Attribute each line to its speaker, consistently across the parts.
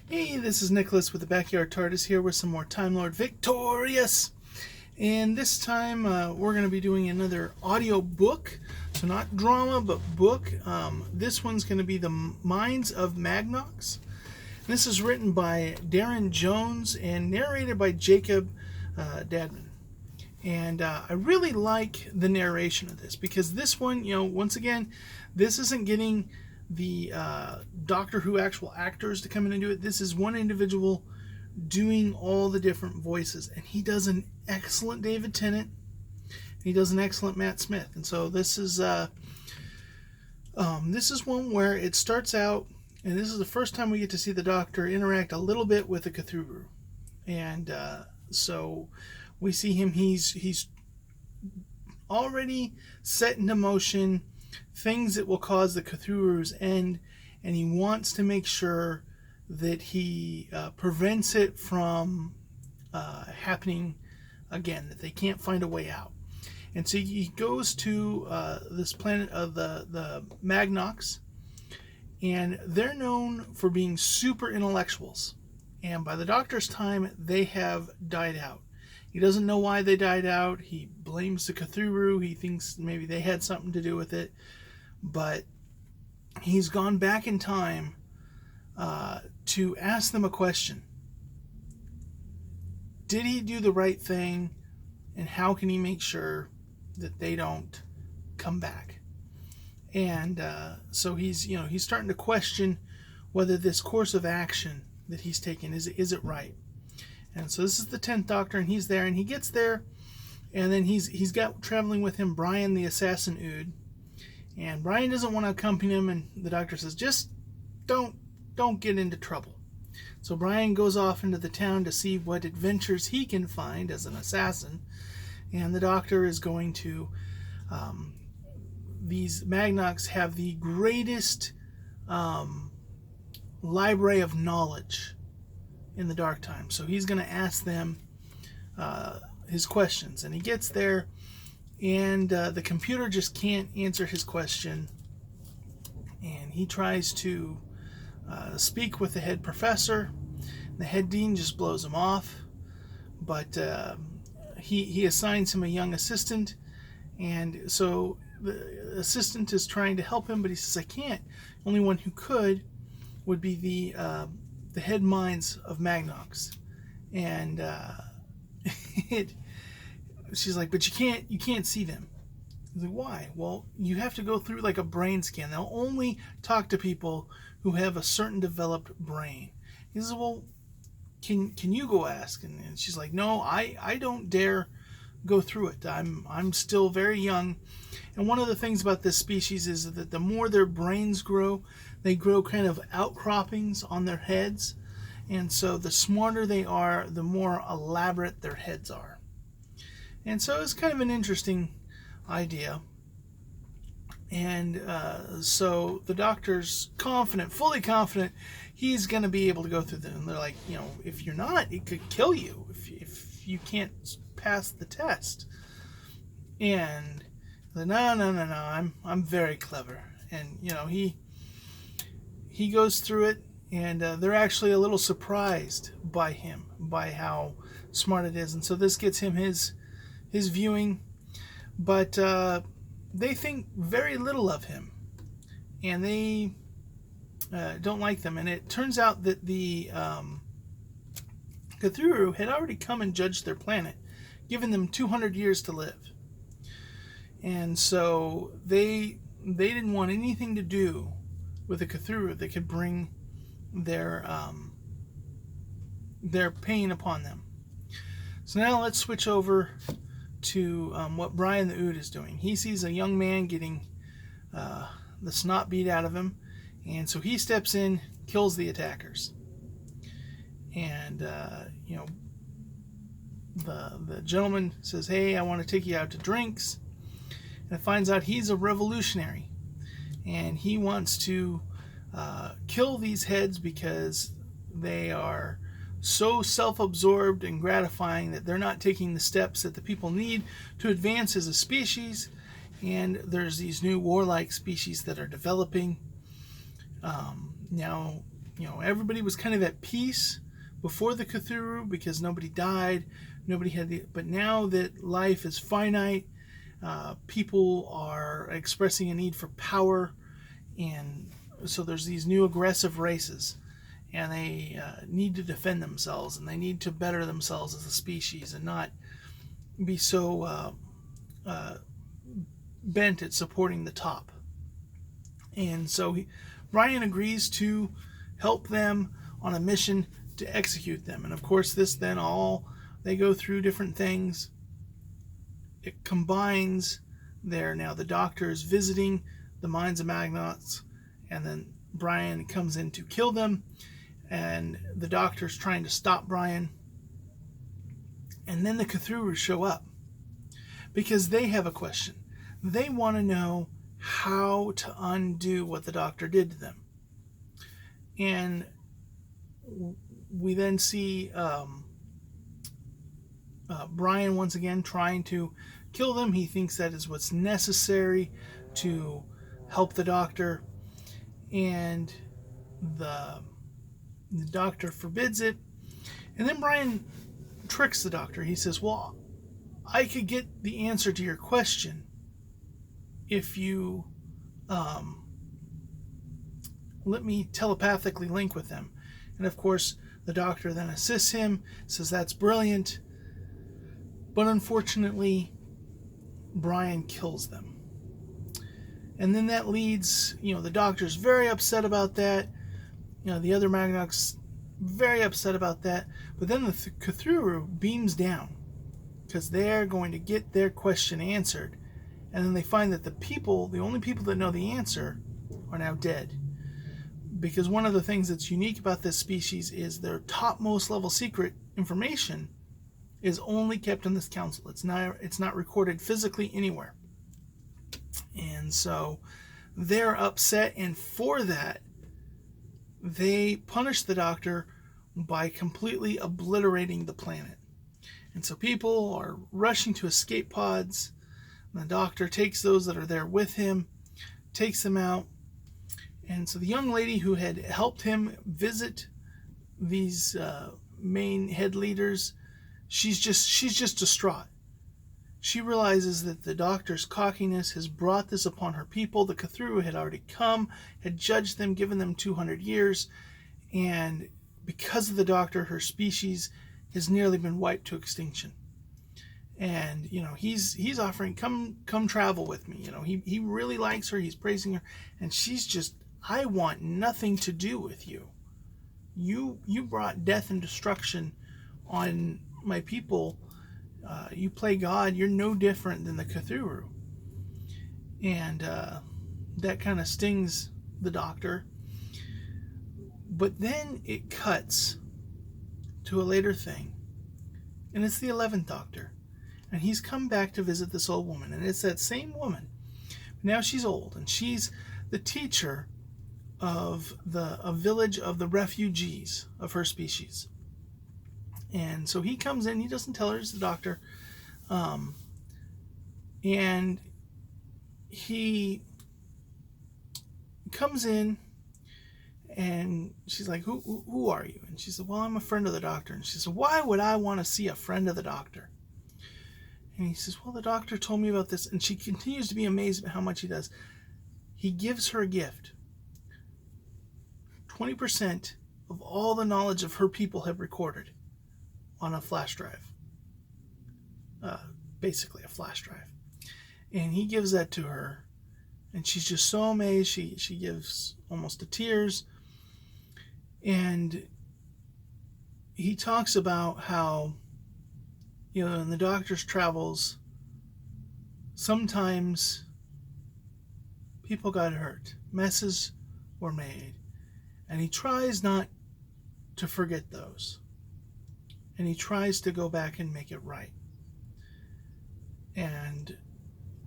Speaker 1: Hey, this is Nicholas with the Backyard TARDIS here with some more Time Lord Victorious. And this time we're going to be doing another audio book. So not drama, but book. This one's going to be the Minds of Magnox. This is written by Darren Jones and narrated by Jacob Dadman. And I really like the narration of this because this one, once again, this isn't getting the Doctor Who actual actors to come in and do it. This is one individual doing all the different voices, and he does an excellent David Tennant. He does an excellent Matt Smith, and so this is one where it starts out, and this is the first time we get to see the Doctor interact a little bit with the Cthulhu, and so we see him. He's already set into motion things that will cause the Cthulhu's end, and he wants to make sure that he prevents it from happening again, that they can't find a way out. And so he goes to this planet of the Magnox, and they're known for being super intellectuals. And by the Doctor's time, they have died out. He doesn't know why they died out. He blames the Cthulhu. He thinks maybe they had something to do with it. But he's gone back in time to ask them a question. Did he do the right thing? And how can he make sure that they don't come back? And so he's starting to question whether this course of action that he's taken, is it right? And so this is the 10th Doctor, and he's there, and he gets there, and then he's got traveling with him Brian the Assassin Ood. And Brian doesn't want to accompany him, and the Doctor says, just don't get into trouble. So Brian goes off into the town to see what adventures he can find as an assassin, and the Doctor is going to... these Magnox have the greatest library of knowledge in the dark time. So he's going to ask them his questions, and he gets there, and the computer just can't answer his question, and he tries to speak with the head professor. The head dean just blows him off, but he assigns him a young assistant, and so the assistant is trying to help him, but he says, I can't. Only one who could would be the head minds of Magnox. And she's like, but you can't see them. He's like, why? Well, you have to go through like a brain scan. They'll only talk to people who have a certain developed brain. He says, well, can you go ask? And she's like, no, I don't dare go through it. I'm still very young. And one of the things about this species is that the more their brains grow, they grow kind of outcroppings on their heads. And so the smarter they are, the more elaborate their heads are. And so it's kind of an interesting idea. And so the Doctor's confident, fully confident, he's going to be able to go through them. And they're like, if you're not, it could kill you if you can't pass the test. And no, I'm very clever. And he goes through it, and they're actually a little surprised by him, by how smart it is. And so this gets him his viewing, but they think very little of him, and they don't like them. And it turns out that the Cthulhu had already come and judged their planet, giving them 200 years to live. And so they didn't want anything to do with the Cthulhu that could bring their pain upon them. So now let's switch over to what Brian the Ood is doing. He sees a young man getting the snot beat out of him, and so he steps in, kills the attackers. And the gentleman says, hey, I want to take you out to drinks. And finds out he's a revolutionary, and he wants to kill these heads because they are so self-absorbed and gratifying that they're not taking the steps that the people need to advance as a species. And there's these new warlike species that are developing. Now everybody was kind of at peace before the Cthulhu because nobody died, nobody had but now that life is finite, people are expressing a need for power, and so there's these new aggressive races, and they need to defend themselves, and they need to better themselves as a species and not be so bent at supporting the top. And so Brian agrees to help them on a mission to execute them. And of course, they go through different things. It combines now the Doctor is visiting the Minds of Magnox, and then Brian comes in to kill them, and the Doctor's trying to stop Brian. And then the Cthulhu show up because they have a question. They want to know how to undo what the Doctor did to them. And we then see Brian once again trying to kill them. He thinks that is what's necessary to help the Doctor, and the Doctor forbids it. And then Brian tricks the Doctor. He says, well, I could get the answer to your question if you let me telepathically link with them. And of course, the Doctor then assists him, says that's brilliant. But unfortunately, Brian kills them. And then that leads, the Doctor's very upset about that. The other Magnox very upset about that. But then the Cthulhu beams down because they're going to get their question answered. And then they find that the only people that know the answer are now dead. Because one of the things that's unique about this species is their topmost level secret information is only kept in this council. It's not recorded physically anywhere. And so they're upset, and for that, they punish the Doctor by completely obliterating the planet. And so people are rushing to escape pods. The Doctor takes those that are there with him, takes them out. And so the young lady who had helped him visit these main head leaders, she's just distraught. She realizes that the Doctor's cockiness has brought this upon her people. The Cthulhu had already come, had judged them, given them 200 years, and because of the Doctor, her species has nearly been wiped to extinction. And he's offering, come travel with me. He really likes her. He's praising her, and she's just, I want nothing to do with you. You brought death and destruction on my people. You play God. You're no different than the Cthulhu. And that kind of stings the Doctor. But then it cuts to a later thing, and it's the 11th Doctor. And he's come back to visit this old woman, and it's that same woman. Now she's old, and she's the teacher of a village of the refugees of her species. And so he comes in. He doesn't tell her he's the Doctor, and he comes in, and she's like, "Who are you?" And she said, "Well, I'm a friend of the Doctor." And she said, "Why would I want to see a friend of the Doctor?" And he says, "Well, the Doctor told me about this." And she continues to be amazed at how much he does. He gives her a gift. 20% of all the knowledge of her people have recorded on a flash drive. Basically a flash drive. And he gives that to her. And she's just so amazed. She gives almost to tears. And he talks about how, in the Doctor's travels, sometimes people got hurt. Messes were made. And he tries not to forget those. And he tries to go back and make it right. And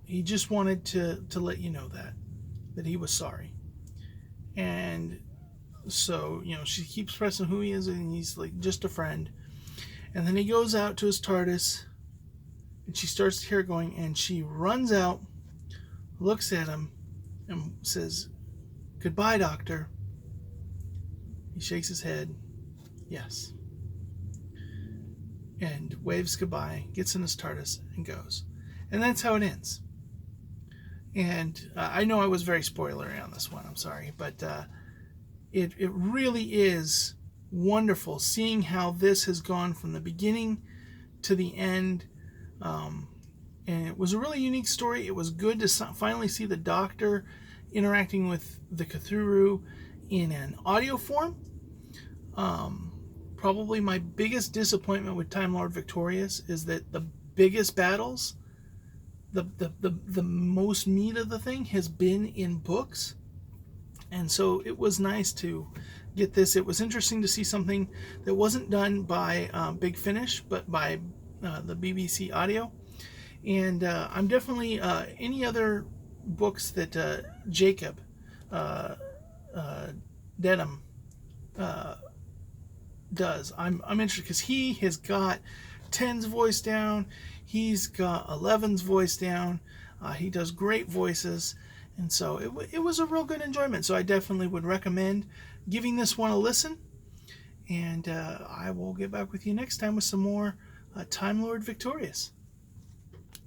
Speaker 1: he just wanted to let you know that he was sorry. And so, she keeps pressing who he is, and he's like, just a friend. And then he goes out to his TARDIS, and she starts to hear it going, and she runs out, looks at him, and says, "Goodbye, Doctor." He shakes his head, yes, and waves goodbye, gets in his TARDIS, and goes. And that's how it ends. And I know I was very spoilery on this one, I'm sorry, but it really is wonderful seeing how this has gone from the beginning to the end. And it was a really unique story. It was good to finally see the Doctor interacting with the Cthulhu in an audio form. Probably my biggest disappointment with Time Lord Victorious is that the biggest battles, the most meat of the thing has been in books. And so it was nice to get this. It was interesting to see something that wasn't done by Big Finish, but by the BBC Audio. And I'm definitely, any other books that Jacob Dedham does, I'm interested, because he has got 10's voice down, he's got 11's voice down, he does great voices, and so it was a real good enjoyment. So I definitely would recommend giving this one a listen, and I will get back with you next time with some more Time Lord Victorious.